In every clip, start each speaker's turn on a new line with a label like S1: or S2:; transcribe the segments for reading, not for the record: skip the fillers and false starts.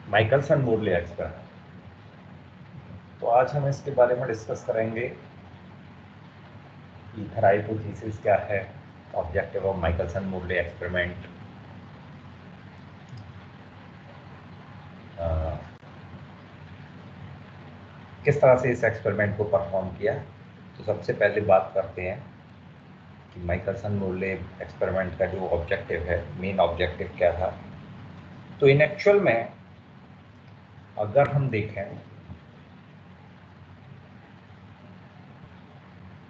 S1: Michelson Morley experiment. तो आज हम इसके बारे में डिस्कस करेंगे। ईथर हाइपोथेसिस क्या है, objective of Michelson Morley experiment, किस तरह से इस एक्सपेरिमेंट को परफॉर्म किया। तो सबसे पहले बात करते हैं कि माइकलसन मोरले एक्सपेरिमेंट का जो ऑब्जेक्टिव है, मेन ऑब्जेक्टिव क्या था। तो इन एक्चुअल में अगर हम देखें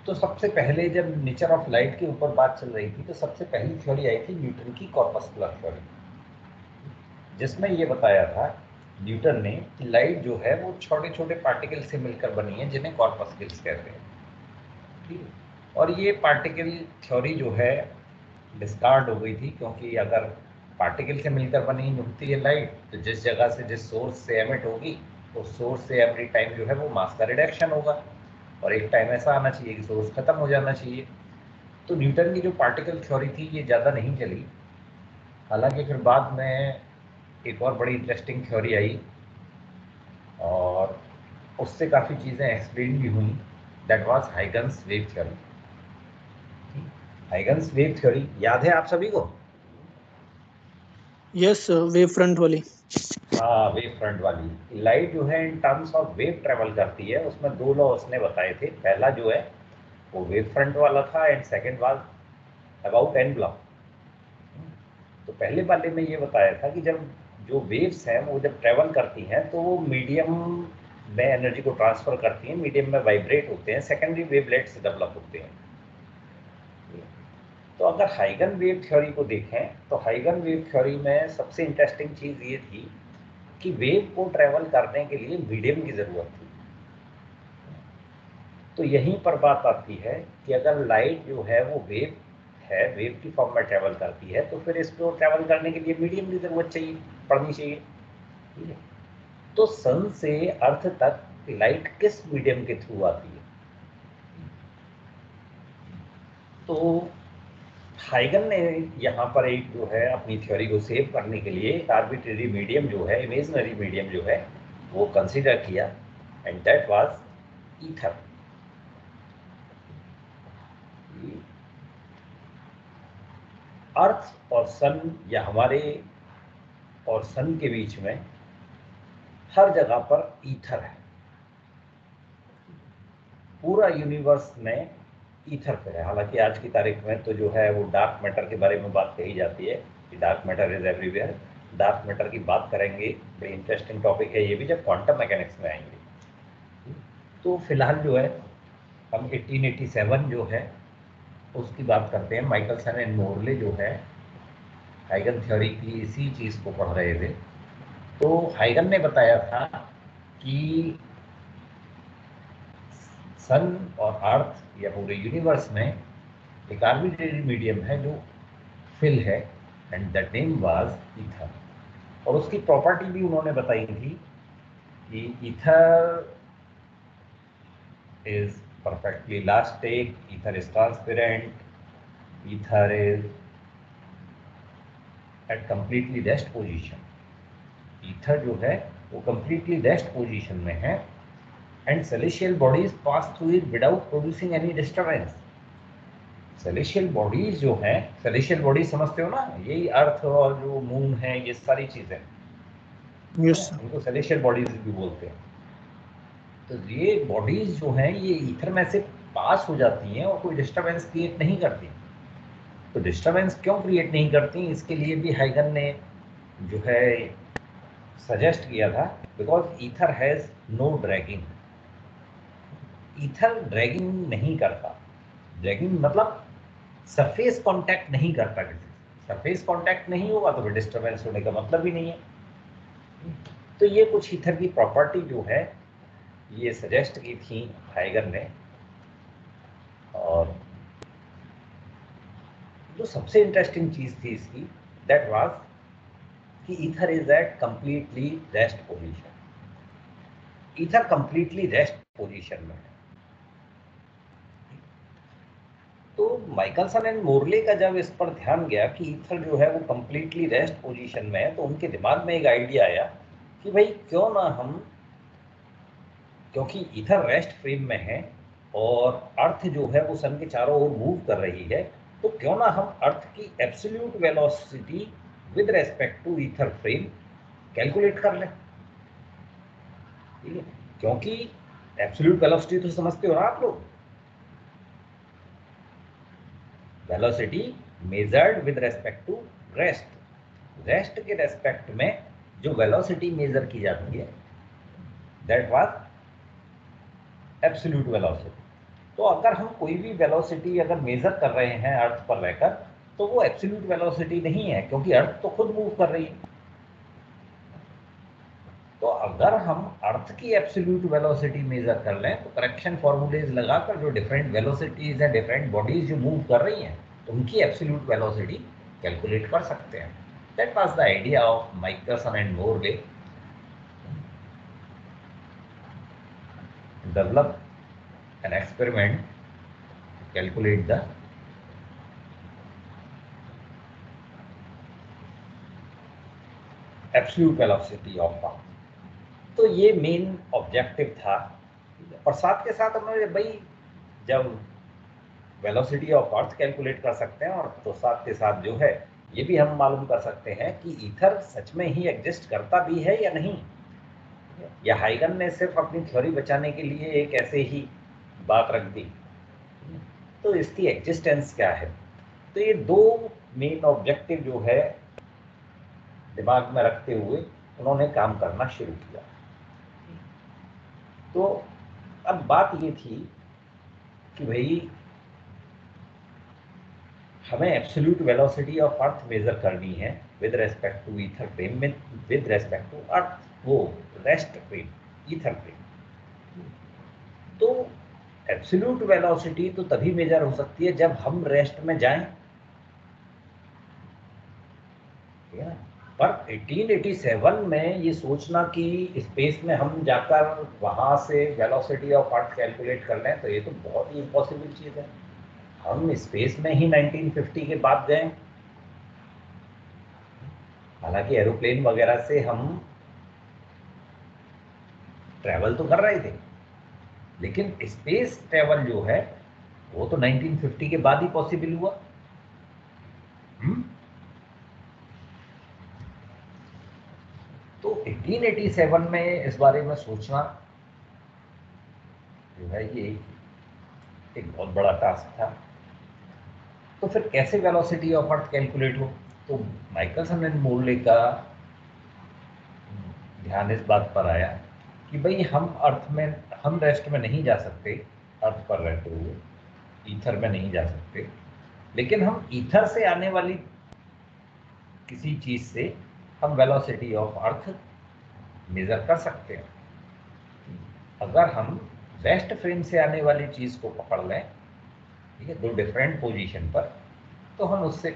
S1: तो सबसे पहले जब नेचर ऑफ लाइट के ऊपर बात चल रही थी तो सबसे पहली थ्योरी आई थी न्यूटन की कॉर्पस्कुलर थ्योरी, जिसमें ये बताया था न्यूटन ने कि लाइट जो है वो छोटे छोटे पार्टिकल से मिलकर बनी है जिन्हें कॉर्पस्कल्स कहते हैं। ठीक है, और ये पार्टिकल थ्योरी जो है डिस्कार्ड हो गई थी, क्योंकि अगर पार्टिकल से मिलकर बनी होती है लाइट तो जिस जगह से जिस सोर्स से एमिट होगी उस सोर्स से एवरी टाइम जो है वो मास का रिडक्शन होगा, और एक टाइम ऐसा आना चाहिए कि सोर्स खत्म हो जाना चाहिए। तो न्यूटन की जो पार्टिकल थ्योरी थी ये ज़्यादा नहीं चली। हालांकि फिर बाद में एक और बड़ी इंटरेस्टिंग थ्योरी आई और उससे काफ़ी चीज़ें एक्सप्लेन भी हुई। That was Huygens wave theory. Huygens wave theory याद है आप सभी को?
S2: यस, वेव फ्रंट वाली।
S1: हाँ, वेव फ्रंट वाली। लाइट जो है in terms of wave travel करती है, उसमें दो लॉ उसने बताए थे। पहला जो है वो वेव फ्रंट वाला था and second was about envelope. तो पहले वाले में ये बताया था कि जब जो वेव्स हैं वो जब ट्रेवल करती हैं तो वो मीडियम में एनर्जी को ट्रांसफर करती हैं, मीडियम में वाइब्रेट होते हैं, सेकेंडरी वेवलेट्स डेवलप होते हैं। तो अगर हाइगन वेव थ्योरी को देखें तो हाइगन वेव थ्योरी में सबसे इंटरेस्टिंग चीज़ ये थी कि वेव को ट्रेवल करने के लिए मीडियम की ज़रूरत थी। तो यहीं पर बात आती है कि अगर लाइट जो है वो वेव है, वेव की फॉर्म में ट्रेवल करती है, तो फिर इसको ट्रेवल करने के लिए मीडियम की ज़रूरत चाहिए, पड़नी चाहिए। ठीक है, तो सन से अर्थ तक लाइट किस मीडियम के थ्रू आती है? तो हाइगन ने यहाँ पर एक जो है अपनी थ्योरी को सेव करने के लिए एक आर्बिट्रेरी मीडियम जो है, इमेजिनरी मीडियम जो है वो कंसीडर किया एंड दैट वाज ईथर। अर्थ और सन या हमारे और सन के बीच में हर जगह पर ईथर है। पूरा यूनिवर्स में ईथर पे है। हालांकि आज की तारीख में तो जो है वो डार्क मैटर के बारे में बात कही जाती है कि dark matter is everywhere. Dark matter की बात करेंगे, बड़ी इंटरेस्टिंग टॉपिक है ये भी, जब क्वांटम मैकेनिक्स में आएंगे। तो फिलहाल जो है हम 1887 जो है उसकी बात करते हैं। माइकलसन एंड मोरले जो है हाइगन थ्योरी की इसी चीज़ को पढ़ रहे थे। तो हाइगन ने बताया था कि सन और अर्थ या पूरे यूनिवर्स में एक आर्बिट्रेरी मीडियम है जो फिल है and that name was ether. और उसकी प्रॉपर्टी भी उन्होंने बताई थी कि ether is perfectly elastic, ether is transparent, ether is at completely rest position. Ether जो है वो कंप्लीटली रेस्ट पोजीशन में है and celestial bodies pass through it without producing any disturbance. Celestial bodies जो हैं, सेलेशियल बॉडीज समझते हो ना, यही अर्थ और जो मून है ये सारी चीजें,
S2: यस,
S1: इनको सेलेशियल बॉडीज भी बोलते हैं। तो ये बॉडीज जो हैं ये ईथर में से पास हो जाती हैं और कोई डिस्टर्बेंस क्रिएट नहीं करती। तो डिस्टर्बेंस क्यों क्रिएट नहीं करती, इसके लिए भी हाइगन ने जो है सजेस्ट किया था, because ether has no dragging. Ether dragging नहीं करता। ड्रैगिंग मतलब सरफेस कांटेक्ट नहीं करता किसी से। सरफेस कांटेक्ट नहीं होगा तो फिर डिस्टर्बेंस होने का मतलब ही नहीं है। तो ये कुछ ईथर की प्रॉपर्टी जो है ये सजेस्ट की थी हाइगन ने। और जो सबसे इंटरेस्टिंग चीज थी इसकी, दैट वाज कि ether is at completely rest position. Ether completely rest position में है। तो माइकलसन एंड मोरले का जब इस पर ध्यान गया कि ईथर जो है वो कंप्लीटली रेस्ट पोजीशन में है, तो उनके दिमाग में एक आइडिया आया कि भाई क्यों ना हम, क्योंकि ईथर रेस्ट फ्रेम में है और अर्थ जो है वो सन के चारों ओर मूव कर रही है, तो क्यों ना हम अर्थ की absolute velocity with respect to ether frame calculate कर लें। ठीक है, क्योंकि एब्सोल्यूट वेलोसिटी तो समझते हो ना आप लोग, velocity measured with respect to rest. Rest के रेस्पेक्ट में जो वेलोसिटी मेजर की जाती है दैट वाज एब्सोल्यूट वेलोसिटी। तो अगर हम कोई भी वेलोसिटी अगर मेजर कर रहे हैं अर्थ पर रहकर, तो वो एब्सोल्यूट वेलोसिटी नहीं है, क्योंकि अर्थ तो खुद मूव कर रही है। तो अगर हम अर्थ की एब्सोल्यूट वेलोसिटी मेजर कर लें, तो करेक्शन फॉर्मूलेज लगाकर जो डिफरेंट वेलोसिटीज हैं, डिफरेंट बॉडीज जो मूव कर रही हैं, तो उनकी एब्सोल्यूट वेलोसिटी कैलकुलेट कर सकते हैं। That was the idea of Michelson and Morley, develop an experiment to calculate the absolute velocity of path. तो ये मेन ऑब्जेक्टिव था। और साथ के साथ हमने भाई जब वेलोसिटी ऑफ अर्थ कैलकुलेट कर सकते हैं, और तो साथ के साथ जो है ये भी हम मालूम कर सकते हैं कि ईथर सच में ही एग्जिस्ट करता भी है या नहीं, या हाइगन ने सिर्फ अपनी थ्योरी बचाने के लिए एक ऐसे ही बात रख दी, तो इसकी एग्जिस्टेंस क्या है। तो ये दो मेन ऑब्जेक्टिव जो है दिमाग में रखते हुए उन्होंने काम करना शुरू किया। तो अब बात ये थी कि भाई हमें absolute velocity of earth measure करनी है with respect to ether frame में, विद रेस्पेक्ट टू अर्थ वो रेस्ट फ्रेम, ईथर फ्रेम। तो एब्सोल्यूट वेलोसिटी तो तभी मेजर हो सकती है जब हम रेस्ट में जाएं, ठीक है ना। पर 1887 में ये सोचना कि स्पेस में हम जाकर वहां से वेलोसिटी ऑफ अर्थ कैलकुलेट कर लें, तो ये तो बहुत ही इम्पॉसिबल चीज़ है। हम स्पेस में ही 1950 के बाद गए, हालांकि एरोप्लेन वगैरह से हम ट्रैवल तो कर रहे थे, लेकिन स्पेस ट्रैवल जो है वो तो 1950 के बाद ही पॉसिबल हुआ। तो 1887 में इस बारे में सोचना जो है ये एक बहुत बड़ा टास्क था। तो फिर कैसे वेलोसिटी ऑफ अर्थ कैलकुलेट हो, तो माइकलसन एंड मोरले का ध्यान इस बात पर आया कि भाई हम रेस्ट में नहीं जा सकते, अर्थ पर रहते हुए ईथर में नहीं जा सकते, लेकिन हम ईथर से आने वाली किसी चीज से हम वेलोसिटी ऑफ अर्थ मेजर कर सकते हैं। अगर हम रेस्ट फ्रेम से आने वाली चीज को पकड़ लें, ठीक है, दो डिफरेंट पोजीशन पर, तो हम उससे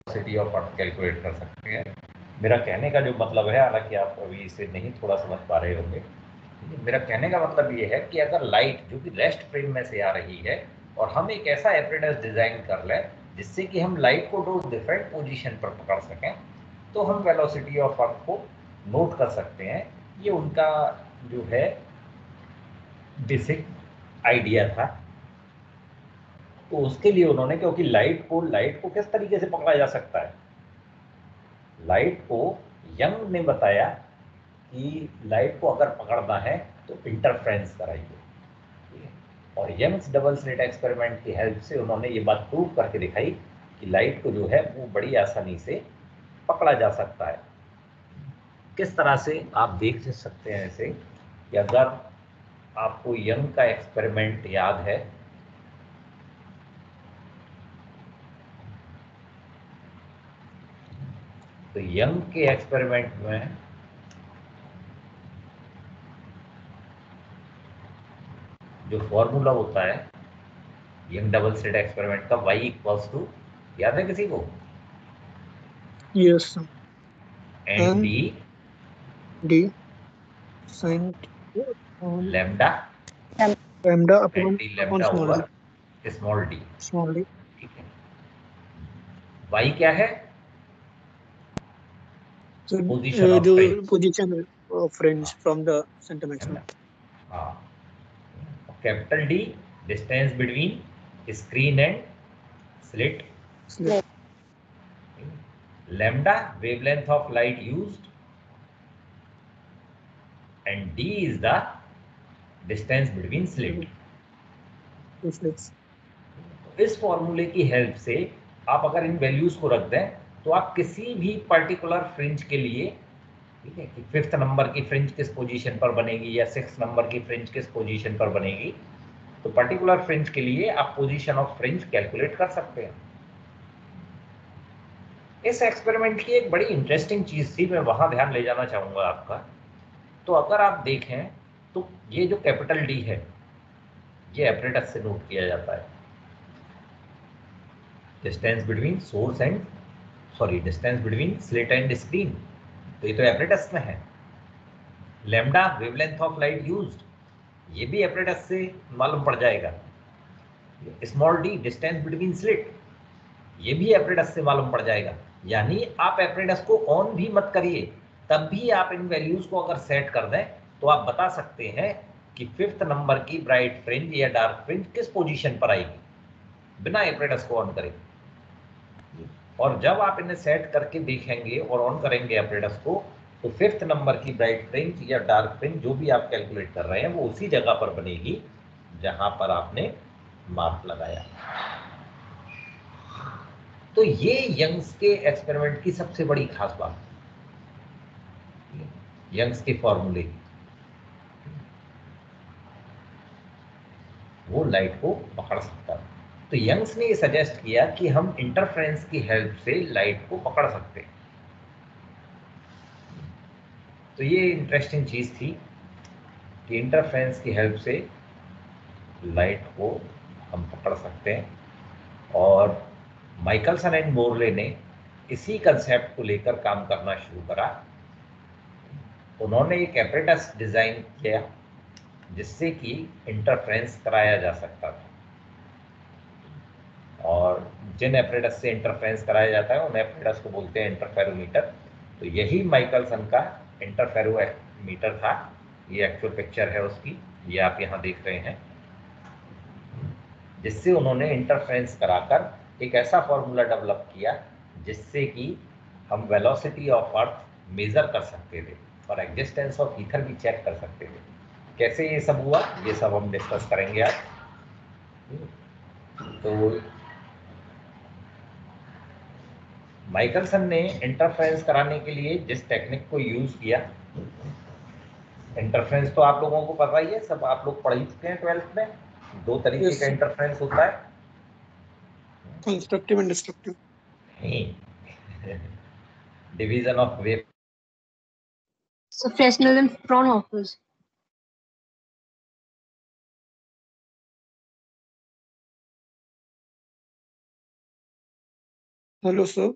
S1: वेलोसिटी ऑफ अर्थ कैलकुलेट कर सकते हैं। मेरा कहने का जो मतलब है, हालांकि आप अभी इसे नहीं थोड़ा समझ पा रहे होंगे, मेरा कहने का मतलब ये है कि अगर लाइट जो कि रेस्ट फ्रेम में से आ रही है और हम एक ऐसा एपरेटस डिजाइन कर लें जिससे कि हम लाइट को दो डिफरेंट पोजीशन पर पकड़ सकें, तो हम वेलोसिटी ऑफ अर्थ को नोट कर सकते हैं। ये उनका जो है बेसिक आइडिया था। तो उसके लिए उन्होंने, क्योंकि लाइट को किस तरीके से पकड़ा जा सकता है, लाइट को यंग ने बताया कि लाइट को अगर पकड़ना है तो इंटरफ्रेंस कराइए, और यंग्स डबल स्लिट एक्सपेरिमेंट की हेल्प से उन्होंने ये बात प्रूव करके दिखाई कि लाइट को जो है वो बड़ी आसानी से पकड़ा जा सकता है। किस तरह से आप देख सकते हैं इसे, कि अगर आपको यंग का एक्सपेरिमेंट याद है, तो यंग के एक्सपेरिमेंट में जो फॉर्मूला होता है यंग डबल स्लिट एक्सपेरिमेंट का, y इक्वल्स टू, याद है किसी को,
S2: Yes.
S1: N
S2: And
S1: D
S2: D sin
S1: lambda
S2: lambda
S1: N
S2: upon
S1: D
S2: upon
S1: lambda
S2: small d.
S1: Over small D.
S2: Small d.
S1: ठीक है, y क्या है,
S2: So
S1: position of
S2: the
S1: fringe.
S2: position of fringe
S1: हाँ,
S2: from the center
S1: है
S2: maximum.
S1: ना? हाँ, capital D distance between screen and slit,
S2: Slit.
S1: lambda wavelength of light used, and d is the distance between slit.
S2: Two slits.
S1: तो इस फॉर्मूले की help से आप अगर इन वैल्यूज को रख दें तो आप किसी भी पर्टिकुलर फ्रिंज के लिए, ठीक है, कि फिफ्थ नंबर की फ्रिंज किस पोजीशन पर बनेगी या सिक्स नंबर की फ्रिंज किस पोजीशन पर बनेगी, तो पर्टिकुलर फ्रिंज के लिए आप पोजीशन ऑफ फ्रिंज कैलकुलेट कर सकते हैं। इस एक्सपेरिमेंट की एक बड़ी इंटरेस्टिंग चीज थी, मैं वहां ध्यान ले जाना चाहूंगा आपका। तो अगर आप देखें तो ये जो कैपिटल डी है ये एपरेटस से नोट किया जाता है, distance between source and distance between slit and screen, तो ये तो एपरेटस में है। Lambda wavelength of light used, ये भी एपरेटस से मालूम पड़ जाएगा। Small D distance between slit, ये भी एपरेटस से मालूम पड़ जाएगा। यानी आप एपरेटस को ऑन भी मत करिए, तब भी आप इन वैल्यूज को अगर सेट कर दें तो आप बता सकते हैं कि फिफ्थ नंबर की ब्राइट फ्रिंज या डार्क फ्रिंज किस पोजीशन पर आएगी बिना एपरेटस को ऑन करे। और जब आप इन्हें सेट करके देखेंगे और ऑन करेंगे एपरेटस को, तो फिफ्थ नंबर की ब्राइट फ्रिंज या डार्क फ्रिंज जो भी आप कैलकुलेट कर रहे हैं वो उसी जगह पर बनेगी जहां पर आपने मार्क लगाया। तो ये यंग्स के एक्सपेरिमेंट की सबसे बड़ी खास बात, यंग्स के फॉर्मूले की, वो लाइट को पकड़ सकता है। तो यंग्स ने ये सजेस्ट किया कि हम इंटरफेरेंस की हेल्प से लाइट को पकड़ सकते हैं। तो ये इंटरेस्टिंग चीज थी कि इंटरफेरेंस की हेल्प से लाइट को हम पकड़ सकते हैं। और माइकलसन एंड मोरले ने इसी कंसेप्ट को लेकर काम करना शुरू करा। उन्होंने एक एपरेटस डिजाइन किया जिससे कि इंटरफेरेंस कराया जा सकता था, और जिन एपरेटस से इंटरफेरेंस कराया जाता है उन एपरेटस को बोलते हैं इंटरफेरोमीटर। तो यही माइकलसन का इंटरफेरोमीटर था। ये एक्चुअल पिक्चर है उसकी, ये आप यहाँ देख रहे हैं, जिससे उन्होंने इंटरफेरेंस कराकर एक ऐसा फॉर्मूला डेवलप किया जिससे कि हम वेलोसिटी ऑफ अर्थ मेजर कर सकते थे और एग्जिस्टेंस ऑफ ईथर भी चेक कर सकते थे। कैसे ये सब हुआ, ये सब हम डिस्कस करेंगे आज। तो माइकलसन ने इंटरफेरेंस कराने के लिए जिस टेक्निक को यूज किया, इंटरफेरेंस तो आप लोगों को पता ही है, सब आप लोग पढ़ ही चुके हैं 12th में। दो तरीके
S2: Yes,
S1: का इंटरफेरेंस होता है,
S2: constructive and destructive.
S1: Division of wave.
S3: So Fresnel and Fraunhofer's.
S2: Hello, sir.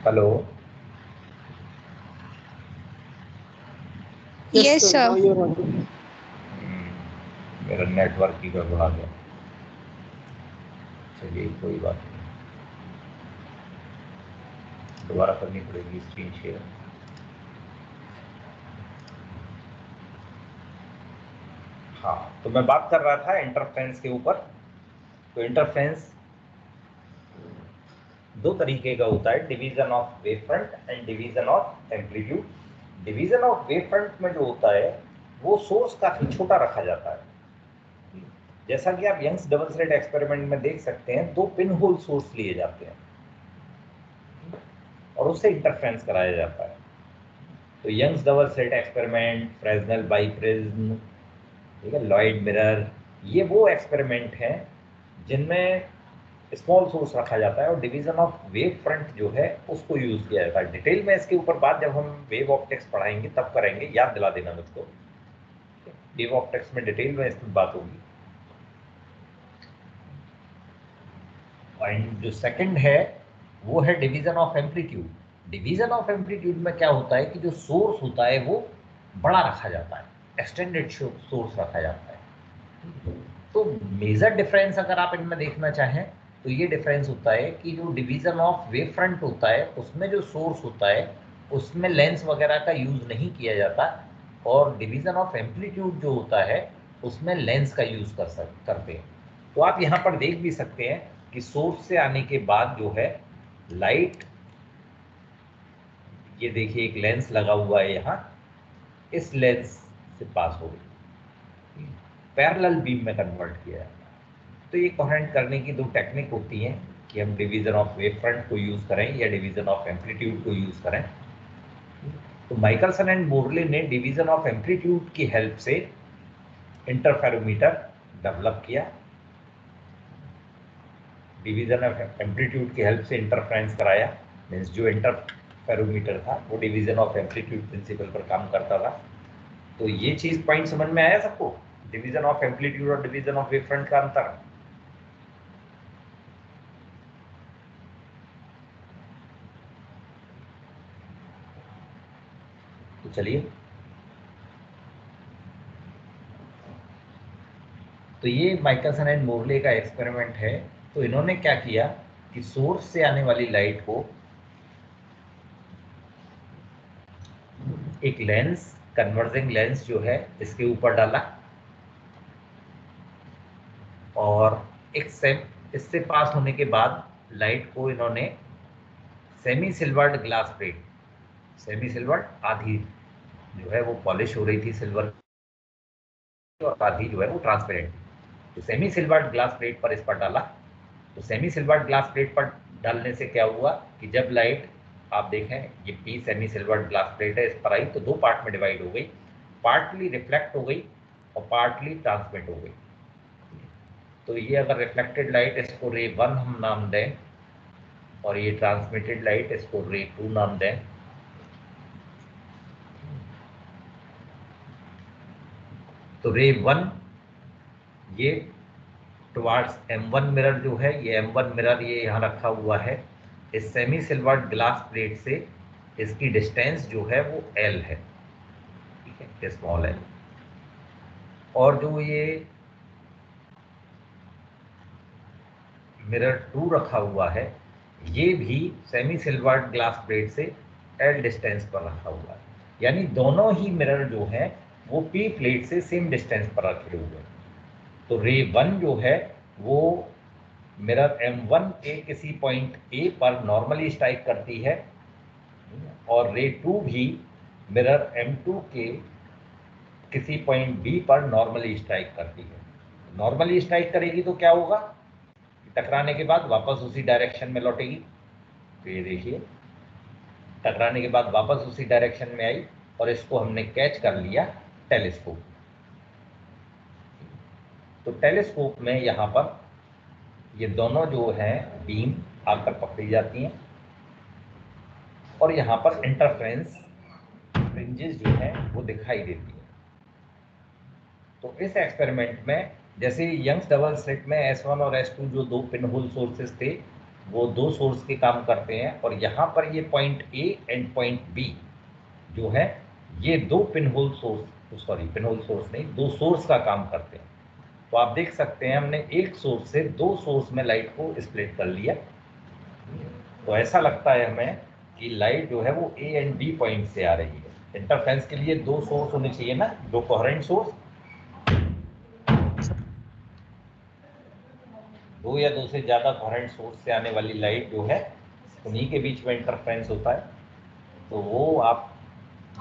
S1: Hello,
S3: Yes,
S2: sir.
S3: sir.
S2: Now you are audible.
S1: मेरा नेटवर्क ही गड़बड़ा गया। चलिए कोई बात नहीं, दोबारा करनी पड़ेगी स्क्रीन शेयर। हाँ, तो मैं बात कर रहा था इंटरफेरेंस के ऊपर। तो इंटरफेरेंस दो तरीके का होता है, division of wave front end division of amplitude. Division of wave front में जो होता है वो सोर्स काफी छोटा रखा जाता है। जैसा कि आप यंग्स डबल स्लिट एक्सपेरिमेंट में देख सकते हैं, 2 पिन होल सोर्स लिए जाते हैं और उससे इंटरफेरेंस कराया जाता है। तो Young's double slit experiment, Fresnel biprism, ठीक है, लॉयड मिरर, ये वो एक्सपेरिमेंट हैं जिनमें स्मॉल सोर्स रखा जाता है और डिवीजन ऑफ वेव फ्रंट जो है उसको यूज किया जाता है। डिटेल में इसके ऊपर बात जब हम वेव ऑप्टिक्स पढ़ाएंगे तब करेंगे, याद दिला देना मुझको। वेव ऑप्टिक्स में डिटेल में इसकी बात होगी। एंड जो सेकंड है वो है division of amplitude. Division of amplitude में क्या होता है कि जो सोर्स होता है वो बड़ा रखा जाता है, एक्सटेंडेड सोर्स रखा जाता है। तो मेजर डिफरेंस अगर आप इनमें देखना चाहें तो ये डिफरेंस होता है कि जो डिवीजन ऑफ वेव फ्रंट होता है उसमें जो सोर्स होता है उसमें लेंस वगैरह का यूज नहीं किया जाता, और डिवीजन ऑफ एम्पलीट्यूड जो होता है उसमें लेंस का यूज करते हैं। तो आप यहाँ पर देख भी सकते हैं कि सोर्स से आने के बाद जो है लाइट, ये देखिए एक लेंस लगा हुआ है यहाँ, इस लेंस से पास हो गई, पैरेलल बीम में कन्वर्ट किया जाता है। तो ये कोहेरेंट करने की 2 टेक्निक होती हैं कि हम डिवीजन ऑफ वेव फ्रंट को यूज करें या डिवीजन ऑफ एम्पलीट्यूड को यूज करें। तो माइकलसन एंड मोरले ने डिवीजन ऑफ एम्पलीट्यूड की हेल्प से इंटरफेरोमीटर डेवलप किया। डिवीजन ऑफ एम्पलीट्यूड की हेल्प से इंटरफ्रेंस कराया, मीन्स जो इंटरफेरोमीटर था वो डिवीजन ऑफ एम्पलीट्यूड प्रिंसिपल पर काम करता था। तो ये चीज पॉइंट समझ में आया सबको, डिवीजन ऑफ एम्पलीट्यूड और डिवीजन ऑफ वेव फ्रंट का अंतर। तो चलिए, तो ये माइकलसन एंड मोरले का एक्सपेरिमेंट है। तो इन्होंने क्या किया कि सोर्स से आने वाली लाइट को एक लेंस, कन्वर्जिंग लेंस जो है इसके ऊपर डाला, और एक इससे पास होने के बाद लाइट को इन्होंने semi silvered glass plate, semi silvered आधी जो है वो पॉलिश हो रही थी सिल्वर, और आधी जो है वो ट्रांसपेरेंट थी। तो सेमी सिल्वर्ड ग्लास प्लेट पर इस पर डाला। तो सेमी सिल्वर्ड ग्लास प्लेट पर डालने से क्या हुआ कि जब लाइट, आप देखें ये P semi silvered glass plate है, इस पर आई तो 2 पार्ट में डिवाइड हो गई, पार्टली रिफ्लेक्ट हो गई और पार्टली ट्रांसमिट हो गई। तो ये अगर रिफ्लेक्टेड लाइट, इसको रे 1 हम नाम दें, और ये ट्रांसमिटेड लाइट इसको रे 2 नाम दें। तो रे 1 ये टुवार्ड्स M1 मिरर जो है, ये M1 मिरर ये यहाँ रखा हुआ है, इस सेमी सिल्वर्ड ग्लास प्लेट से इसकी डिस्टेंस जो है वो L है, ठीक है, स्मॉल l। और जो ये मिरर 2 रखा हुआ है ये भी सेमी सिल्वर्ड ग्लास प्लेट से L डिस्टेंस पर रखा हुआ है, यानी दोनों ही मिरर जो है वो P प्लेट से सेम डिस्टेंस पर रखे हुए हैं। तो रे 1 जो है वो मिरर M1 के किसी पॉइंट A पर नॉर्मली स्ट्राइक करती है, और रे 2 भी मिरर M2 के किसी पॉइंट B पर नॉर्मली स्ट्राइक करती है। नॉर्मली स्ट्राइक करेगी तो क्या होगा, टकराने के बाद वापस उसी डायरेक्शन में लौटेगी। तो ये देखिए, टकराने के बाद वापस उसी डायरेक्शन में आई, और इसको हमने कैच कर लिया टेलीस्कोप। तो टेलीस्कोप में यहाँ पर ये दोनों जो हैं बीम आकर पकड़ी जाती हैं, और यहाँ पर इंटरफ्रेंस फ्रिंजेस जो हैं वो दिखाई देती हैं। तो इस एक्सपेरिमेंट में जैसे यंग्स डबल स्लिट में S1 और S2 जो 2 पिन होल सोर्सेस थे वो दो सोर्स के काम करते हैं, और यहाँ पर ये point A and point B जो है ये दो पिनहोल सोर्स नहीं, दो सोर्स का काम करते हैं। तो आप देख सकते हैं हमने एक सोर्स से दो सोर्स में लाइट को स्प्लिट कर लिया। तो ऐसा लगता है हमें कि लाइट जो है वो ए एंड बी पॉइंट से आ रही है। इंटरफेरेंस के लिए दो सोर्स होने चाहिए ना, दो कोहेरेंट सोर्स, दो या दो से ज़्यादा कोहेरेंट सोर्स से आने वाली लाइट जो है उन्हीं के बीच में इंटरफेरेंस होता है। तो वो आप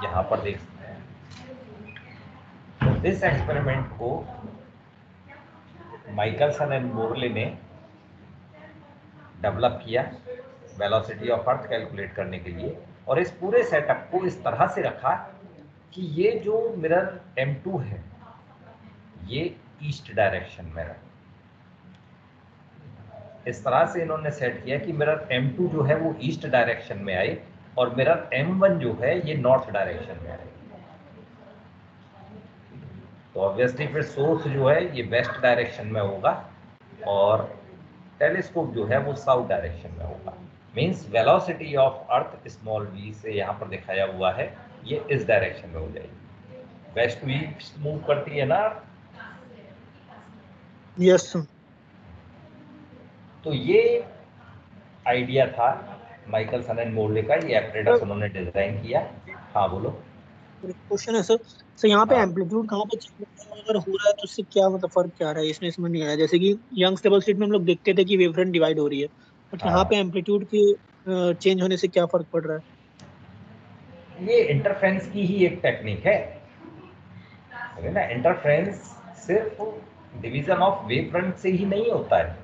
S1: यहाँ पर देख सकते हैं। तो इस एक्सपेरिमेंट को माइकलसन एंड मोरले ने डेवलप किया वेलोसिटी ऑफ अर्थ कैलकुलेट करने के लिए, और इस पूरे सेटअप को इस तरह से रखा कि ये जो मिरर M2 है ये ईस्ट डायरेक्शन में है। इस तरह से इन्होंने सेट किया कि मिरर M2 जो है वो ईस्ट डायरेक्शन में आए और मिरर M1 जो है ये नॉर्थ डायरेक्शन में आए। तो ऑब्वियसली फिर सोर्स जो है ये वेस्ट डायरेक्शन में होगा और टेलीस्कोप जो है वो साउथ डायरेक्शन में होगा। Means velocity of earth small v से यहाँ पर दिखाया हुआ है ये इस डायरेक्शन में हो जाएगी। वेस्ट टू ईस्ट मूव करती है ना।
S2: Yes sir.
S1: तो ये आइडिया था माइकलसन एंड मोरले का, ये एपरेटस उन्होंने डिजाइन किया। हाँ बोलो।
S2: क्वेश्चन है सर, सर यहाँ पे
S1: हाँ।
S2: एम्पलीट्यूड कहाँ पे अगर हो रहा है तो उससे क्या मतलब फर्क क्या आ रहा है, इसमें समझ नहीं आया। जैसे कि यंग स्टेबल स्टेट में हम लोग देखते थे कि वेवफ्रंट डिवाइड हो रही है, बट यहाँ
S1: हाँ,
S2: पे एम्पलीट्यूड के चेंज होने से क्या फर्क पड़ रहा है?
S1: ये इंटरफेरेंस की ही एक टेक्निक है ना। इंटरफेरेंस सिर्फ डिवीजन ऑफ वेव फ्रंट से ही नहीं होता है।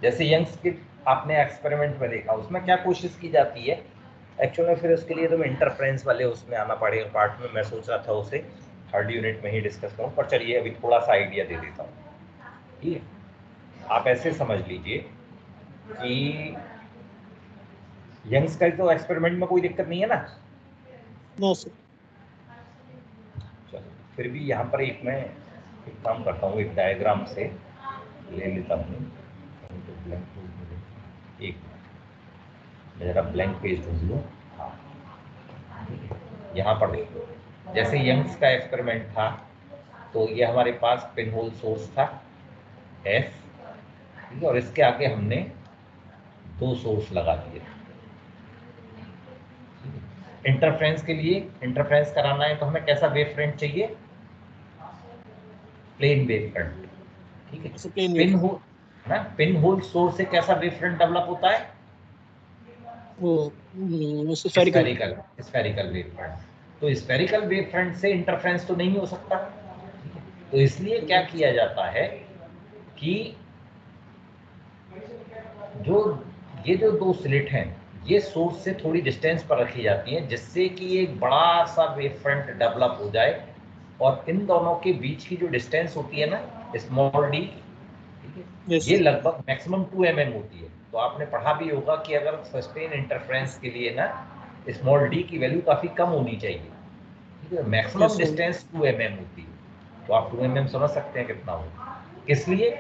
S1: जैसे यंग्स के आपने एक्सपेरिमेंट में देखा, उसमें क्या कोशिश की जाती है एक्चुअली, फिर उसके लिए तो इंटरफेरेंस वाले उसमें आना पड़ेगा पार्ट में। मैं सोच रहा था उसे थर्ड यूनिट में ही डिस्कस करूं, पर चलिए अभी थोड़ा सा आइडिया दे देता हूँ। ठीक है, आप ऐसे समझ लीजिए कि यंग्स का तो एक्सपेरिमेंट में कोई दिक्कत नहीं है ना।
S2: No sir.
S1: चलो फिर भी यहाँ पर एक मैं एक काम करता हूँ, एक डायग्राम से ले लेता हूँ। एक मैं जरा ब्लैंक पेज ढूंढ लूँ। हाँ, यहाँ पर देखो, जैसे यंग्स का एक्सपेरिमेंट था तो ये हमारे पास पिन होल सोर्स था F, ठीक है, और इसके आगे हमने दो सोर्स लगा दिए। इंटरफेरेंस के लिए इंटरफेरेंस कराना है तो हमें कैसा वेव फ्रंट चाहिए? Plane wavefront. ठीक है, पिन होल ना, पिन होल सोर्स से कैसा वेव फ्रंट डेवलप होता है?
S2: वो स्फेरिकल
S1: स्फेरिकल वेव फ्रंट। तो स्फेरिकल वेव फ्रंट से इंटरफेरेंस तो नहीं हो सकता। तो इसलिए क्या किया जाता है कि ये जो दो स्लिट हैं ये सोर्स से थोड़ी डिस्टेंस पर रखी जाती हैं, जिससे कि एक बड़ा सा वेव फ्रंट डेवलप हो जाए। और इन दोनों के बीच की जो डिस्टेंस होती है ना, स्मॉल डी, ठीक है, ये लगभग मैक्सिमम 2 mm होती है। तो आपने पढ़ा भी होगा कि अगर सस्टेन इंटरफेरेंस के लिए ना स्मॉल डी की वैल्यू काफ़ी कम होनी चाहिए, ठीक है, मैक्सिमम डिस्टेंस 2 mm होती है। तो आप 2 mm समझ सकते हैं कितना होगा, इसलिए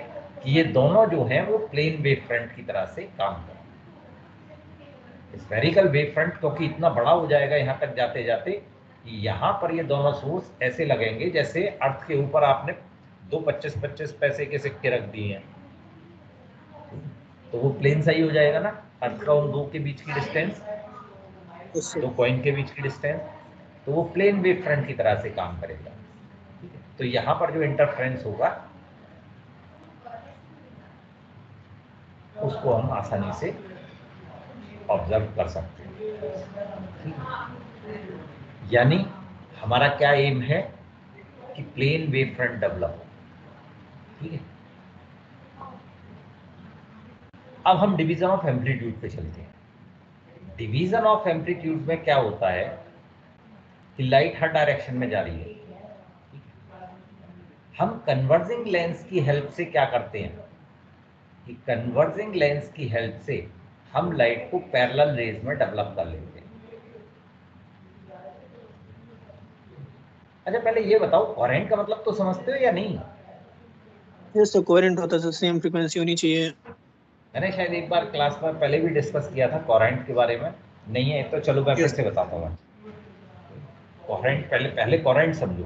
S1: कि ये दोनों जो हैं वो प्लेन वेव फ्रंट की तरह से काम करते हैं। स्फेरिकल वेव फ्रंट क्योंकि इतना बड़ा हो जाएगा यहाँ तक जाते जाते कि यहाँ पर ये दोनों सोर्स ऐसे लगेंगे जैसे अर्थ के ऊपर आपने दो 25-25 पैसे के सिक्के रख दिए हैं, तो वो प्लेन सही हो जाएगा ना। अर्थ का उन दो के बीच की डिस्टेंस, दो कॉइन के बीच की डिस्टेंस, तो वो प्लेन वेव फ्रंट की तरह से काम करेगा। तो यहाँ पर जो इंटरफेरेंस होगा उसको हम आसानी से ऑब्जर्व कर सकते हैं। यानी हमारा क्या एम है कि प्लेन वेव फ्रंट डेवलप हो। ठीक है, अब हम डिवीजन ऑफ एम्पलीट्यूड पे चलते हैं। डिवीजन ऑफ एम्पलीट्यूड में क्या होता है कि लाइट हर डायरेक्शन में जा रही है। हम कन्वर्जिंग लेंस की हेल्प से क्या करते हैं कि कन्वर्जिंग लेंस की हेल्प से हम लाइट को पैरेलल रेज में डेवलप कर लेते हैं। अच्छा पहले ये बताओ, कोहेरेंट का मतलब तो समझते हो या नहीं?
S2: यस सर, कोहेरेंट होता है, सेम फ्रीक्वेंसी होनी चाहिए।
S1: मैंने शायद एक बार क्लास में पहले भी डिस्कस किया था कोहेरेंट के बारे में, नहीं है तो चलो मैं फिर
S2: यस
S1: से बताता हूँ। कोहेरेंट पहले पहले कोहेरेंट समझो।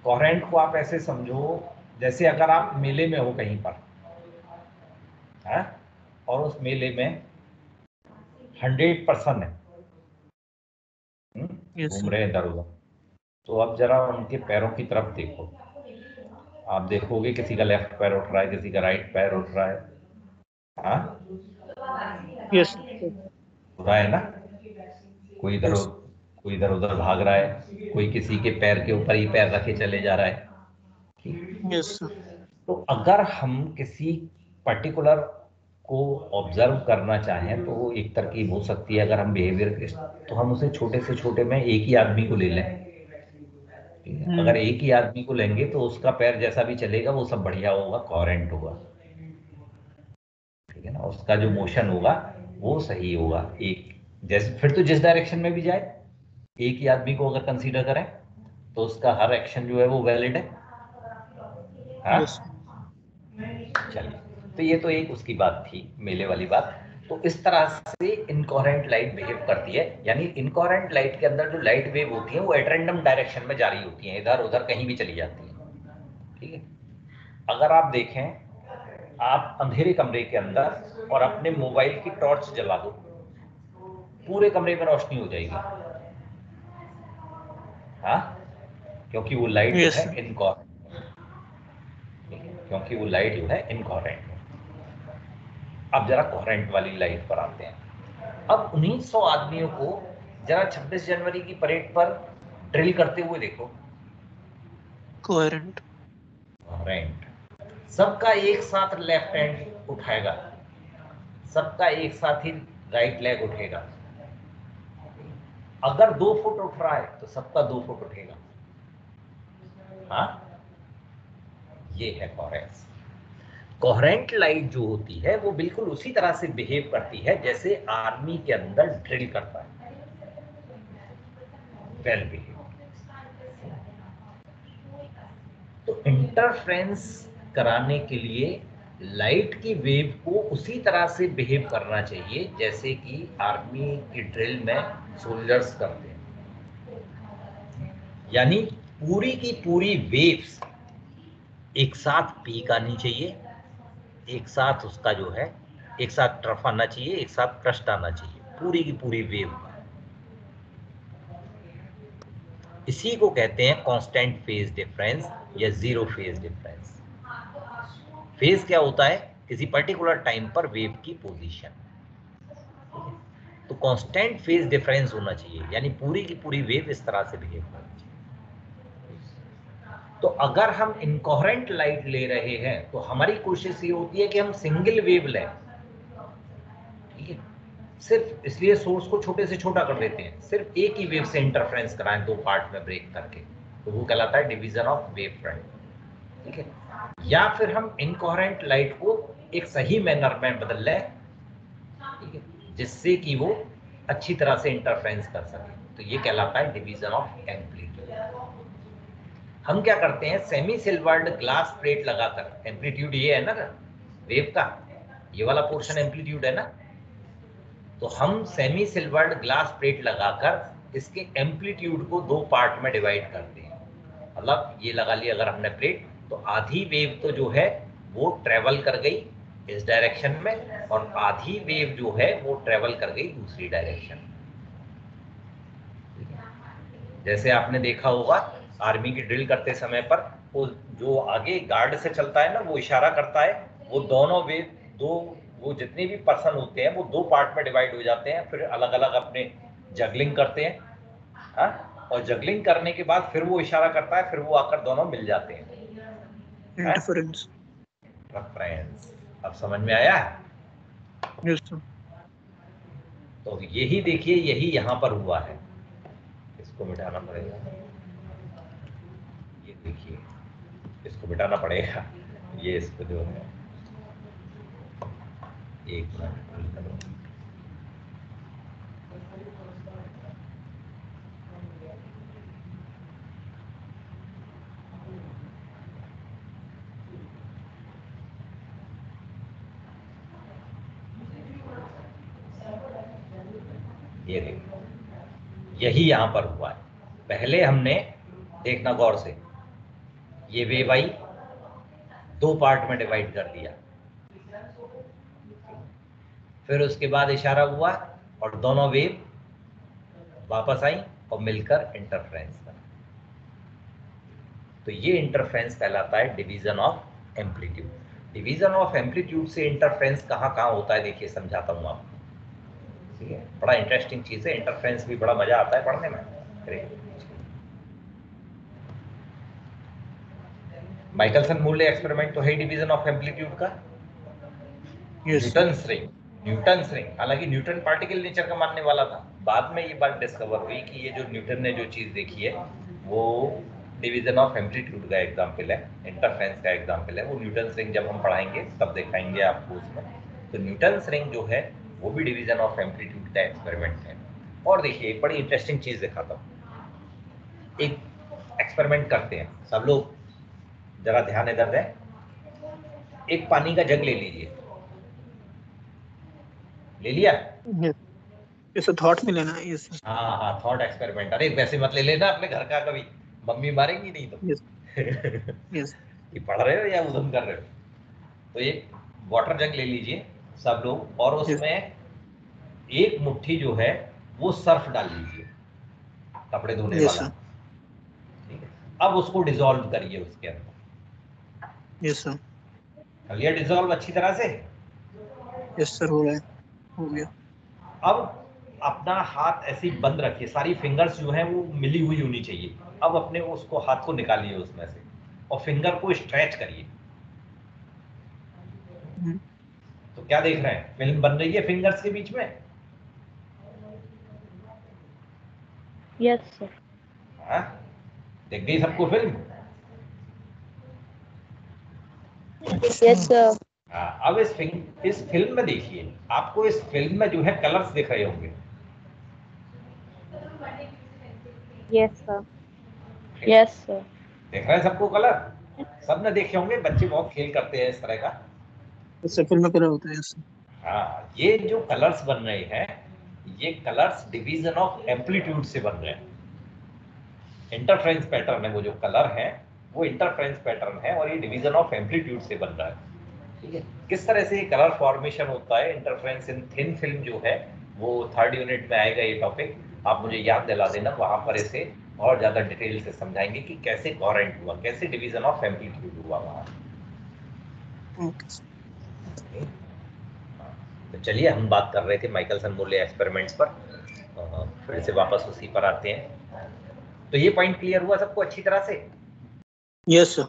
S1: कोहेरेंट को आप ऐसे समझो जैसे अगर आप मेले में हो कहीं पर है और उस मेले में 100 पर्सन है,
S2: यस
S1: घूम रहे हैं इधर उधर, तो अब जरा उनके पैरों की तरफ देखो। आप देखोगे किसी का लेफ्ट पैर उठ रहा है, किसी का राइट पैर उठ रहा है। हाँ,
S2: यस
S1: हो रहा है ना। कोई इधर
S2: यस
S1: कोई इधर उधर भाग रहा है, कोई किसी के पैर के ऊपर ही पैर रखे चले जा रहा है। ठीक।
S2: यस
S1: तो अगर हम किसी पर्टिकुलर को ऑब्जर्व करना चाहें तो वो एक तरकीब हो सकती है। अगर हम बिहेवियर, तो हम उसे छोटे से छोटे में एक ही आदमी को ले लें। ठीक है, अगर एक ही आदमी को लेंगे तो उसका पैर जैसा भी चलेगा वो सब बढ़िया होगा, कोहेरेंट होगा। ठीक है ना, उसका जो मोशन होगा वो सही होगा। एक जैसे फिर तो जिस डायरेक्शन में भी जाए, एक ही आदमी को अगर कंसीडर करें तो उसका हर एक्शन जो है वो वैलिड है। हाँ,
S2: यस
S1: चलिए, तो ये तो एक उसकी बात थी, मेले वाली बात। तो इस तरह से इनकोहेरेंट लाइट बिहेव करती है, यानी इनकोहेरेंट लाइट के अंदर जो लाइट वेव होती है वो एट रैंडम डायरेक्शन में जारी होती है, इधर उधर कहीं भी चली जाती है। ठीक है, अगर आप देखें, आप अंधेरे कमरे के अंदर और अपने मोबाइल की टॉर्च जला दो, पूरे कमरे में रोशनी हो जाएगी। हाँ, क्योंकि वो लाइट जो
S2: यस
S1: है इनकोहेरेंट, क्योंकि वो लाइट जो है इनकोहेरेंट है। अब जरा कोहेरेंट वाली लाइट पर आते हैं। अब 1900 आदमियों को जरा 26 जनवरी की परेड पर ड्रिल करते हुए देखो।
S2: कोहेरेंट
S1: कोहेरेंट, सबका एक साथ लेफ्ट हैंड उठाएगा, सबका एक साथ ही राइट लेग उठेगा। अगर 2 फुट उठ रहा है तो सबका 2 फुट उठेगा। हाँ, ये है कोहेरेंस। कोहेरेंट लाइट जो होती है वो बिल्कुल उसी तरह से बिहेव करती है जैसे आर्मी के अंदर ड्रिल करता है, वेल बिहेव। तो इंटरफ्रेंस कराने के लिए लाइट की वेव को उसी तरह से बिहेव करना चाहिए जैसे कि आर्मी की ड्रिल में सोल्जर्स करते हैं। यानी पूरी की पूरी वेव्स एक साथ पीक आनी चाहिए, एक साथ उसका जो है एक साथ ट्रफ आना चाहिए, एक साथ क्रस्ट आना चाहिए, पूरी की पूरी वेव। इसी को कहते हैं कांस्टेंट फेज डिफरेंस या जीरो फेज डिफरेंस। फेज क्या होता है? किसी पर्टिकुलर टाइम पर वेव की पोजीशन। तो कांस्टेंट फेज डिफरेंस होना चाहिए, यानी पूरी की पूरी वेव इस तरह से बिहेव करनी चाहिए। तो अगर हम इनकोहेरेंट लाइट ले रहे हैं तो हमारी कोशिश ये होती है कि हम सिंगल वेव लें। ठीक है, सिर्फ इसलिए सोर्स को छोटे से छोटा कर देते हैं, सिर्फ एक ही वेव से इंटरफ्रेंस कराएं, 2 पार्ट में ब्रेक करके, तो वो कहलाता है डिवीजन ऑफ वेव फ्रंट। ठीक है, या फिर हम इनकोहेरेंट लाइट को एक सही मैनर में बदल लें, ठीक है, जिससे कि वो अच्छी तरह से इंटरफ्रेंस कर सके, तो ये कहलाता है डिवीजन ऑफ एम्पलीट्यूड। हम क्या करते हैं, सेमी सिल्वर्ड ग्लास प्लेट लगाकर, एम्पलीट्यूड ये है ना वेव का, ये वाला पोर्शन एम्पलीट्यूड है ना, तो हम सेमी सिल्वर्ड ग्लास प्लेट लगाकर इसके एम्पलीट्यूड को 2 पार्ट में डिवाइड करते हैं। मतलब ये लगा ली अगर हमने प्लेट, तो आधी वेव तो जो है वो ट्रेवल कर गई इस डायरेक्शन में, और आधी वेव जो है वो ट्रेवल कर गई दूसरी डायरेक्शन में। जैसे आपने देखा होगा आर्मी की ड्रिल करते समय पर वो जो आगे गार्ड से चलता है ना, वो इशारा करता है, वो दोनों वेव, दो, वो जितने भी पर्सन होते हैं वो 2 पार्ट में डिवाइड हो जाते हैं, फिर अलग अलग अपने जगलिंग करते हैं। हाँ, और जगलिंग करने के बाद फिर वो इशारा करता है, फिर वो आकर दोनों मिल जाते हैं।
S2: इंटरफेरेंस।
S1: रेफरेंस, अब समझ में आया?
S2: Yes sir.
S1: तो यही देखिए, यही यहाँ पर हुआ है। इसको मिटाना पड़ेगा, ये देखिए, इसको मिटाना पड़ेगा, ये इसको जो है, एक मिनट। ये देखो, यही यहां पर हुआ है। पहले हमने, देखना गौर से, ये वेव आई, दो पार्ट में डिवाइड कर दिया, फिर उसके बाद इशारा हुआ और दोनों वेव वापस आई और मिलकर इंटरफ्रेंस कर। तो ये इंटरफ्रेंस कहलाता है division of amplitude. Division of amplitude से इंटरफ्रेंस कहाँ कहाँ होता है, देखिए समझाता हूँ आपको, ठीक है। बड़ा इंटरेस्टिंग चीज है, इंटरफ्रेंस भी बड़ा मजा आता है पढ़ने में। माइकलसन मूल्य एक्सपेरिमेंट तो है डिवीजन ऑफ एम्पलीट्यूड का। न्यूटन्स रिंग, न्यूटन्स रिंग, हालांकि न्यूटन पार्टिकल नेचर का मानने वाला था, बाद में ये बात डिस्कवर हुई कि ये जो न्यूटन ने जो चीज देखी है वो डिवीजन ऑफ एम्पलीट्यूड का एग्जाम्पल है, इंटरफ्रेंस का एग्जाम्पल है। वो न्यूटन्स रिंग जब हम पढ़ाएंगे तब दिखाएंगे आपको उसमें। तो न्यूटन्स रिंग जो है वो भी डिवीजन ऑफ एम्पलीट्यूड का एक्सपेरिमेंट है। और देखिए एक बड़ी इंटरेस्टिंग चीज दिखाता हूँ, एक एक्सपेरिमेंट करते हैं सब लोग, जरा ध्यान इधर दें। एक पानी का जग ले लीजिए, ले लिया?
S2: इसे थॉट में लेना है इस।
S1: हाँ हाँ, थॉट एक्सपेरिमेंट। अरे वैसे मत ले लेना अपने घर का, कभी मम्मी मारेंगी नहीं तो।
S2: यस
S1: कि पढ़ रहे हो या उधम कर रहे हो। तो ये वाटर जग ले लीजिए सब लोग, और उसमें एक मुट्ठी जो है वो सर्फ डाल लीजिए, कपड़े धोने वाला, ठीक है। अब उसको डिसॉल्व करिए उसके अंदर।
S2: यस सर,
S1: कर लिया डिसॉल्व अच्छी तरह से?
S2: यस सर, हो रहा है, हो गया।
S1: अब अपना हाथ ऐसे ही बंद रखिए, सारी फिंगर्स जो हैं वो मिली हुई होनी चाहिए। अब अपने उसको हाथ को निकालिए उसमें से और फिंगर को स्ट्रेच करिए। तो क्या देख रहे हैं, फिल्म बन रही है फिंगर्स के बीच में।
S3: Yes sir.
S1: हाँ, देख गई सबको फिल्म?
S3: Yes sir.
S1: हाँ, अब इस फिल्म में देखिए, आपको इस फिल्म में जो है कलर्स दिख रहे होंगे।
S3: Yes sir. Yes sir.
S1: देख रहे हैं सबको कलर? सब ने देखे होंगे, बच्चे बहुत खेल करते हैं इस तरह का।
S2: इससे फिल्म कलर होता है।
S1: हाँ, ये जो कलर्स बन रहे हैं, ये कलर्स डिवीजन ऑफ एम्पलीट्यूड से बन रहे हैं। इंटरफ्रेंस पैटर्न है, वो जो कलर है वो इंटरफ्रेंस पैटर्न है और ये डिवीजन ऑफ एम्पलीट्यूड से बन रहा है, ठीक है। किस तरह से ये कलर फॉर्मेशन होता है, इंटरफ्रेंस इन थिन फिल्म जो है, वो 3rd यूनिट में आएगा ये टॉपिक। आप मुझे याद दिला देना, वहां पर इसे और ज्यादा डिटेल से समझाएंगे कि कैसे कोहेरेंट हुआ, कैसे डिवीजन ऑफ एम्पलीट्यूड हुआ वहां। तो चलिए, हम बात कर रहे थे माइकलसन मूल्य एक्सपेरिमेंट्स पर, फिर से वापस उसी पर आते हैं। तो ये पॉइंट क्लियर हुआ सबको अच्छी तरह से?
S2: Yes sir.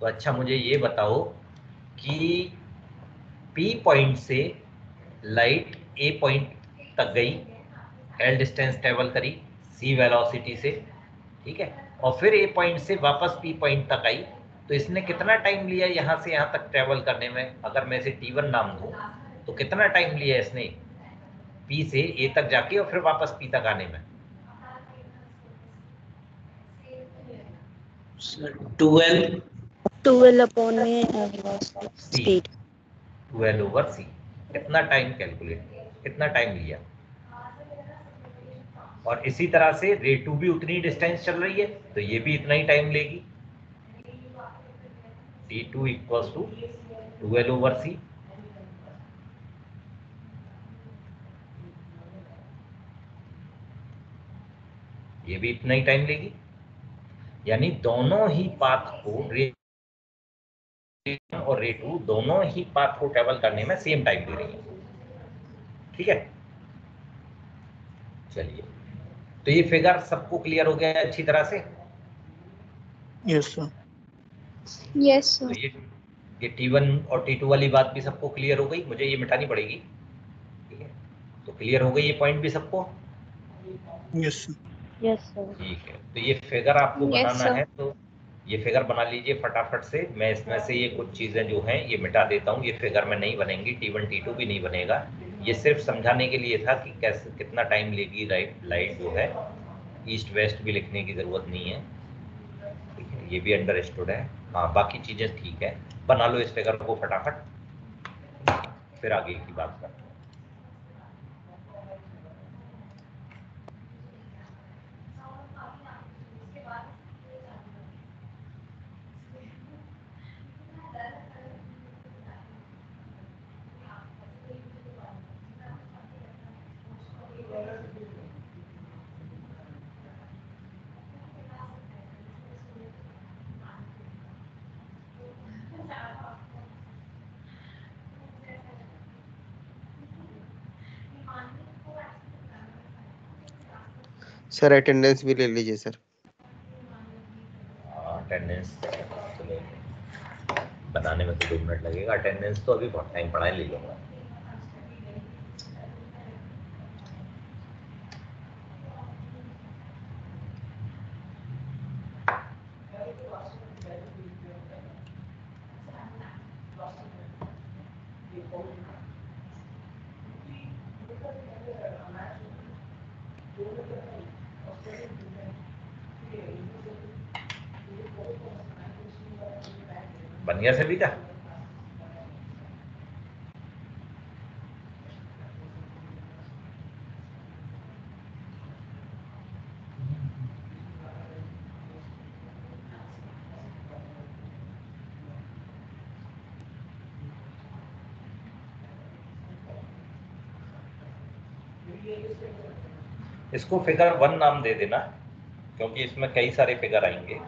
S1: तो अच्छा, मुझे ये बताओ कि P पॉइंट से लाइट A पॉइंट तक गई, L डिस्टेंस ट्रेवल करी C वेलोसिटी से, ठीक है, और फिर A पॉइंट से वापस P पॉइंट तक आई, तो इसने कितना टाइम लिया यहाँ से यहाँ तक ट्रेवल करने में? अगर मैं इसे T1 नाम दूं तो कितना टाइम लिया इसने P से A तक जाके और फिर वापस P तक आने में?
S3: 12 अपॉन में स्पीड
S1: 12/c। कितना टाइम कैलकुलेट, कितना टाइम लिया? और इसी तरह से रे 2 भी उतनी डिस्टेंस चल रही है तो ये भी इतना ही टाइम लेगी। d2 equals to 12/c। ये भी इतना ही टाइम लेगी, यानी दोनों ही पाथ को, रे और रे 2 दोनों ही पाथ को ट्रेवल करने में सेम टाइम दे रही है, ठीक है। चलिए, तो ये फिगर सबको क्लियर हो गया अच्छी तरह से?
S2: Yes sir.
S3: यस
S1: तो
S3: सर।
S1: ये T1 और T2 वाली बात भी सबको क्लियर हो गई, मुझे ये मिटानी पड़ेगी, ठीक है। तो क्लियर हो गई ये पॉइंट भी सबको?
S2: Yes sir.
S3: Yes sir.
S1: ठीक है, तो ये फिगर आपको
S3: Yes,
S1: बनाना
S3: sir.
S1: है, तो ये फिगर बना लीजिए फटाफट से। मैं इसमें से ये कुछ चीज़ें जो हैं ये मिटा देता हूँ, ये फिगर में नहीं बनेंगी, T1 T2 भी नहीं बनेगा। ये सिर्फ समझाने के लिए था कि कैसे, कितना टाइम लेगी लाइट जो है। ईस्ट वेस्ट भी लिखने की ज़रूरत नहीं है, ठीक है, ये भी अंडरस्टूड है। हाँ, बाकी चीज़ें ठीक है, बना लो इस फिगर को फटाफट, फिर आगे की बात करते हैं।
S4: सर अटेंडेंस भी ले लीजिए सर।
S1: अटेंडेंस चलो बनाने में तो 2 मिनट लगेगा, अटेंडेंस तो अभी बहुत टाइम पड़ा है, ले लूँगा। बन गया सभी का? इसको फिगर 1 नाम दे देना, क्योंकि इसमें कई सारे फिगर आएंगे।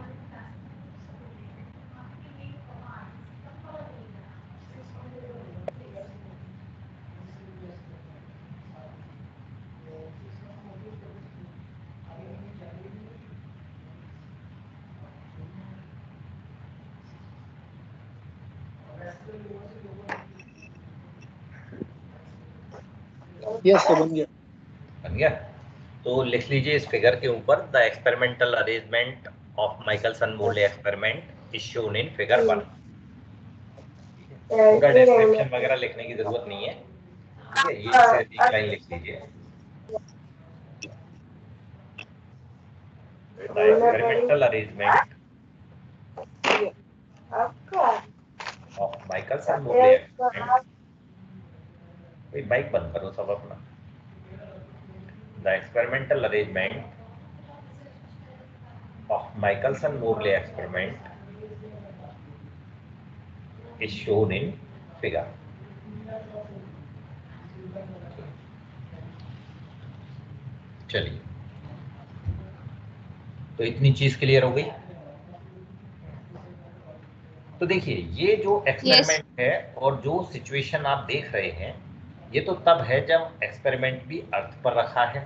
S2: यस सर, बन गया।
S1: बन गया? तो लिख लीजिए इस फिगर के ऊपर, the experimental arrangement of Michelson-Morley experiment is shown in figure 1। पूरा डिस्क्रिप्शन वगैरह लिखने की जरूरत नहीं है, ठीक है? ये सिर्फ एक लाइन लिख लीजिए, the experimental arrangement of Michelson-Morley experiment. Bike बंद करो सब अपना। The experimental arrangement of Michelson-Morley experiment is shown in figure। चलिए, तो इतनी चीज क्लियर हो गई। तो देखिए, ये जो एक्सपेरिमेंट है और जो सिचुएशन आप देख रहे हैं, ये तो तब है जब एक्सपेरिमेंट भी अर्थ पर रखा है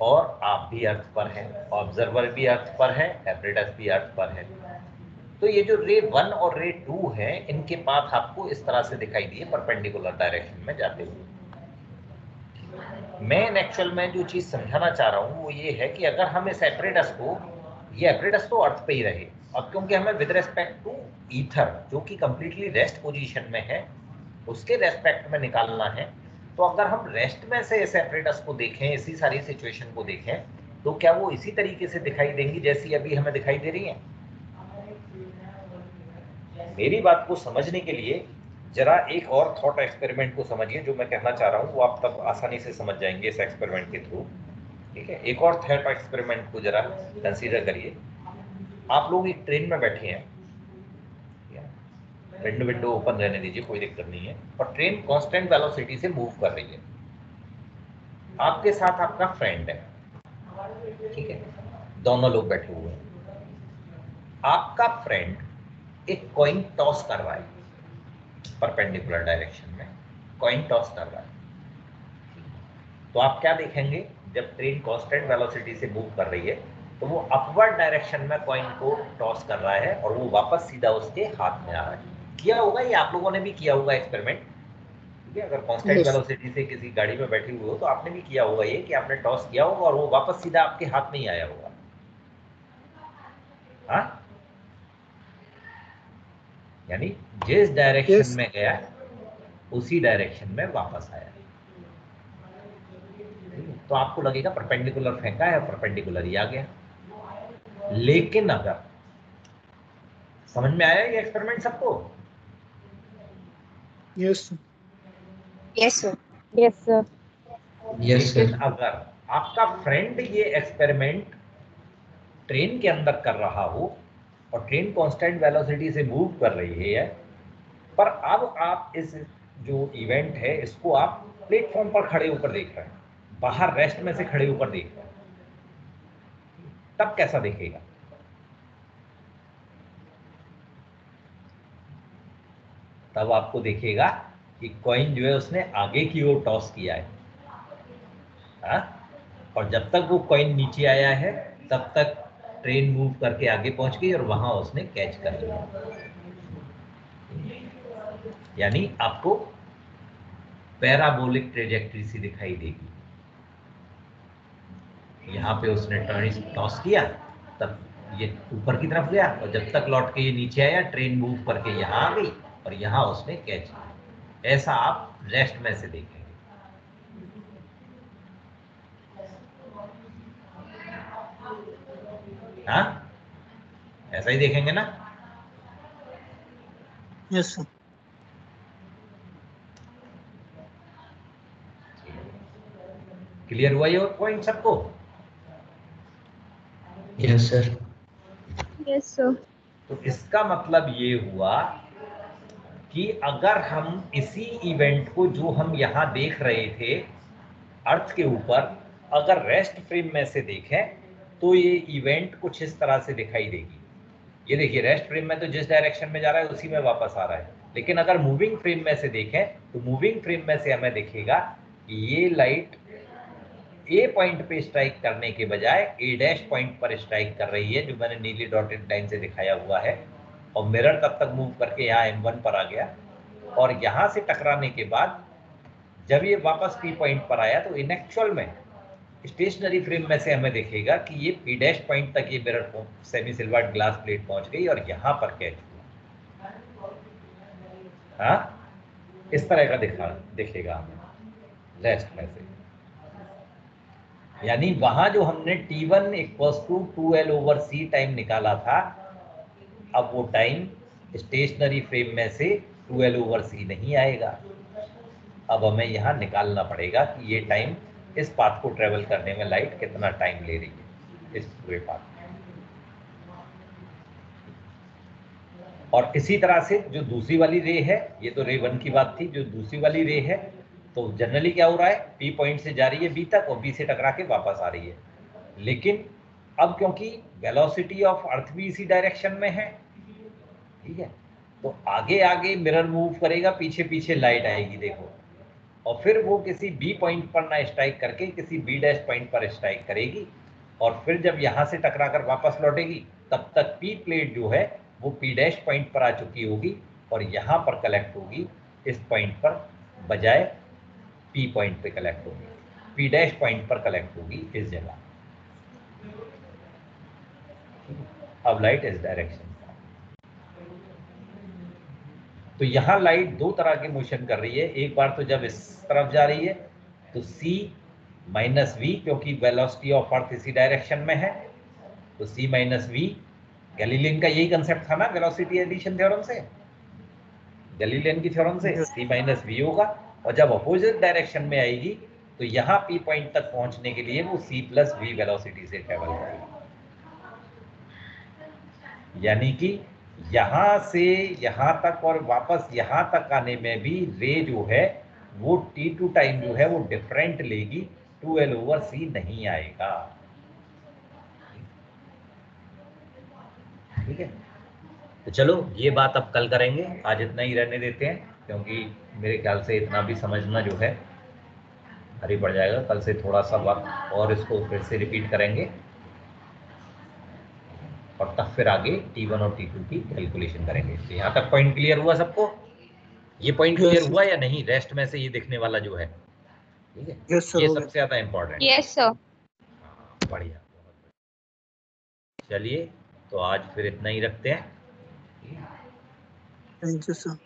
S1: और आप भी अर्थ पर हैं, ऑब्जर्वर भी अर्थ पर है, एपरेटस भी अर्थ पर है। तो ये जो रे 1 और रे 2 है, इनके पाथ आपको इस तरह से दिखाई दिए परपेंडिकुलर डायरेक्शन में जाते हुए। मैं एक्चुअल में जो चीज समझाना चाह रहा हूँ वो ये है कि अगर हम इस एपरेटस को, ये एपरेटस तो अर्थ पे ही रहे, अब क्योंकि हमें विद रेस्पेक्ट टू ईथर जो कि कंप्लीटली रेस्ट पोजीशन में है, उसके रेस्पेक्ट में निकालना है, तो अगर हम रेस्ट में से इस एपरेटस को देखें, इसी सारी सिचुएशन को देखें, तो क्या वो इसी तरीके से दिखाई देंगी जैसी अभी हमें दिखाई दे रही है? मेरी बात को समझने के लिए जरा एक और थॉट एक्सपेरिमेंट को समझिए। जो मैं कहना चाह रहा हूँ वो आप तब आसानी से समझ जाएंगे इस एक्सपेरिमेंट के थ्रू, ठीक है? एक और थॉट एक्सपेरिमेंट को जरा कंसीडर करिए। आप लोग एक ट्रेन में बैठे हैं, विंडो ओपन रहने दीजिए, कोई दिक्कत नहीं है, और ट्रेन कांस्टेंट वेलोसिटी से मूव कर रही है। आपके साथ आपका फ्रेंड है, ठीक है? दोनों लोग बैठे हुए हैं। आपका फ्रेंड एक कॉइन टॉस कर रहा है परपेंडिकुलर डायरेक्शन में, कॉइन टॉस कर रहा है। तो आप क्या देखेंगे, जब ट्रेन कांस्टेंट वेलोसिटी से मूव कर रही है तो वो अपवर्ड डायरेक्शन में कॉइन को टॉस कर रहा है और वो वापस सीधा उसके हाथ में आ रहा है। किया होगा ये, आप लोगों ने भी किया होगा एक्सपेरिमेंट, ठीक है? अगर कांस्टेंट वेलोसिटी से किसी गाड़ी में बैठे हुए हो तो आपने भी किया होगा ये, कि आपने टॉस किया होगा और वो वापस सीधा आपके हाथ में ही आया होगा। हाँ, यानी जिस डायरेक्शन में गया उसी डायरेक्शन में वापस आया। तो आपको लगेगा परपेंडिकुलर फेंका है, परपेंडिकुलर ही आ गया। लेकिन अगर समझ में आया ये एक्सपेरिमेंट सबको?
S2: Yes
S3: yes sir. Yes sir.
S1: लेकिन अगर आपका फ्रेंड ये एक्सपेरिमेंट ट्रेन के अंदर कर रहा हो और ट्रेन कांस्टेंट वेलोसिटी से मूव कर रही है, पर अब आप इस जो इवेंट है इसको आप प्लेटफॉर्म पर खड़े होकर देख रहे हैं, बाहर रेस्ट में से खड़े होकर देख रहे हैं, तब कैसा दिखेगा? तब आपको दिखेगा कि कॉइन जो है उसने आगे की ओर टॉस किया है। हाँ? और जब तक वो कॉइन नीचे आया है तब तक ट्रेन मूव करके आगे पहुंच गई और वहां उसने कैच कर लिया। यानी आपको पैराबोलिक ट्रेजेक्ट्री सी दिखाई देगी। यहाँ पे उसने टॉस किया, तब ये ऊपर की तरफ गया और जब तक लौट के ये नीचे आया ट्रेन मूव करके यहाँ आ गई और यहाँ उसने कैच किया। ऐसा आप रेस्ट में से देखेंगे। हाँ, ऐसा ही देखेंगे ना?
S2: Yes sir.
S1: क्लियर हुआ ये पॉइंट सबको?
S5: Yes sir.
S3: Yes sir.
S1: तो इसका मतलब ये हुआ कि अगर हम इसी इवेंट को जो हम यहाँ देख रहे थे अर्थ के ऊपर, अगर रेस्ट फ्रेम में से देखें तो ये इवेंट कुछ इस तरह से दिखाई देगी। ये देखिए रेस्ट फ्रेम में तो जिस डायरेक्शन में जा रहा है उसी में वापस आ रहा है, लेकिन अगर मूविंग फ्रेम में से देखें तो मूविंग फ्रेम में से हमें दिखेगा कि ये लाइट ए पॉइंट पे स्ट्राइक करने के बजाय ए डैश पॉइंट पर स्ट्राइक कर रही है, जो मैंने नीली डॉटेड लाइन से दिखाया हुआ है। और मिरर तब तक मूव करके यहाँ M1 पर आ गया और यहाँ से टकराने के बाद जब ये वापस पी पॉइंट पर आया तो इन एक्चुअल में स्टेशनरी फ्रेम में से हमें दिखेगा कि ये पी डैश पॉइंट तक ये mirror semi silvered glass plate पहुंच गई और यहाँ पर कैच हुआ। हाँ, इस तरह का दिखेगा हमें रेस्ट में से। यानी वहां जो हमने T1 equals to 2L/C time निकाला था, अब वो टाइम स्टेशनरी फ्रेम में से 2L/C नहीं आएगा। अब हमें यहाँ निकालना पड़ेगा कि ये टाइम इस पाथ को ट्रेवल करने में लाइट कितना टाइम ले रही है इस पूरे पाथ में। और इसी तरह से जो दूसरी वाली रे है, ये तो रे 1 की बात थी, जो दूसरी वाली रे है तो जनरली क्या हो रहा है, पी पॉइंट से जा रही है बी तक और बी से टकरा के वापस आ रही है। लेकिन अब क्योंकि वेलोसिटी ऑफ अर्थ भी इसी डायरेक्शन में है, ठीक है, तो आगे आगे मिरर मूव करेगा, पीछे पीछे लाइट आएगी देखो, और फिर वो किसी बी पॉइंट पर ना स्ट्राइक करके किसी बी डैश पॉइंट पर स्ट्राइक करेगी और फिर जब यहाँ से टकरा कर वापस लौटेगी तब तक पी प्लेट जो है वो पी डैश पॉइंट पर आ चुकी होगी और यहाँ पर कलेक्ट होगी इस पॉइंट पर, बजाय पी पॉइंट पे कलेक्ट होगी, पी डैश पॉइंट पर कलेक्ट होगी इस जगह। अब लाइट इस डायरेक्शन, तो यहाँ लाइट दो तरह के मोशन कर रही है। एक बार तो जब इस तरफ जा रही है तो c माइनस वी, क्योंकि वेलोसिटी ऑफ अर्थ इसी डायरेक्शन में है तो c माइनस वी, गैलीलियन का यही कंसेप्ट था ना वेलोसिटी एडिशन थ्योरम से, गैलीलियन की थ्योरम से c माइनस वी होगा। और जब अपोजिट डायरेक्शन में आएगी तो यहाँ पी पॉइंट तक पहुंचने के लिए वो c प्लस वी वेलोसिटी से ट्रेवल करेगी। यानी कि यहाँ से यहाँ तक और वापस यहाँ तक आने में भी रे जो है वो T2 टाइम जो है वो डिफरेंट लेगी, 2L/C नहीं आएगा। ठीक है, तो चलो ये बात अब कल करेंगे, आज इतना ही रहने देते हैं, क्योंकि मेरे ख्याल से इतना भी समझना जो है भारी पड़ जाएगा। कल से थोड़ा सा वक्त और इसको फिर से रिपीट करेंगे और तब फिर आगे T1 और T2 की कैलकुलेशन करेंगे। तो यहाँ तक पॉइंट क्लियर हुआ सबको? ये पॉइंट क्लियर हुआ या नहीं? रेस्ट में से ये दिखने वाला जो है, ठीक है, ये सबसे ज्यादा इम्पोर्टेंट है।
S3: Yes sir.
S1: बढ़िया, चलिए तो आज फिर इतना ही रखते हैं।
S2: Thank you sir.